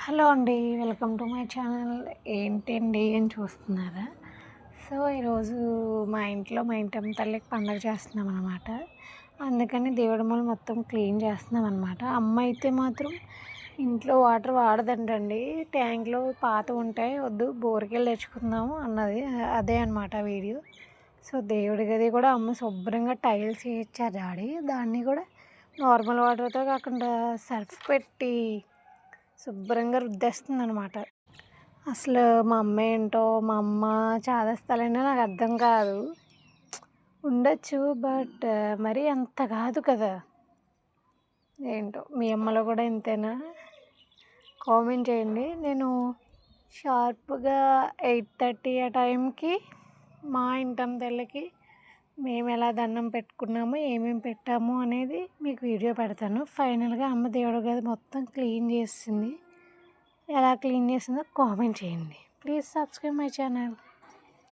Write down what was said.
Hello అండి. Welcome to my channel. ఏంటండి అని చూస్తున్నారా? సో, ఈరోజు మా ఇంట్లో మా ఇంటమ్మ తల్లికి పండగ చేస్తున్నామనమాట. అందుకని దేవుడి మూల మొత్తం క్లీన్ చేస్తున్నామనమాట. అమ్మ అయితే మాత్రం ఇంట్లో వాటర్ వాడదంటండి. ట్యాంక్‌లో పాతవుంటాయి, వద్దు బోరుకెళ్ళి తెచ్చుకుందాము అన్నది. అదే అనమాట వీడియో. సో, దేవుడి గది కూడా అమ్మ శుభ్రంగా టైల్స్ ఏయిచ్చారు డాడీ. దాన్ని కూడా నార్మల్ వాటర్‌తో కాకుండా సర్ఫ్ పెట్టి శుభ్రంగా రుద్దేస్తుందనమాట. అసలు మా అమ్మ ఏంటో, మా అమ్మ చాదస్తాలేంటో నాకు అర్థం కాదు. ఉండొచ్చు, బట్ మరీ అంత కాదు కదా! ఏంటో మీ అమ్మలో కూడా ఇంతేనా? కామెంట్ చేయండి. నేను షార్ప్‌గా 8:30 ఆ టైంకి మా ఇంటమ్మ తల్లికి మేమెలా దండం పెట్టుకున్నాము, ఏమేమి పెట్టాము అనేది మీకు వీడియో పెడతాను. ఫైనల్‌గా అమ్మ దేవుడి గది మొత్తం క్లీన్ చేసింది. ఎలా క్లీన్ చేసిందో కామెంట్ చేయండి. Please subscribe my channel.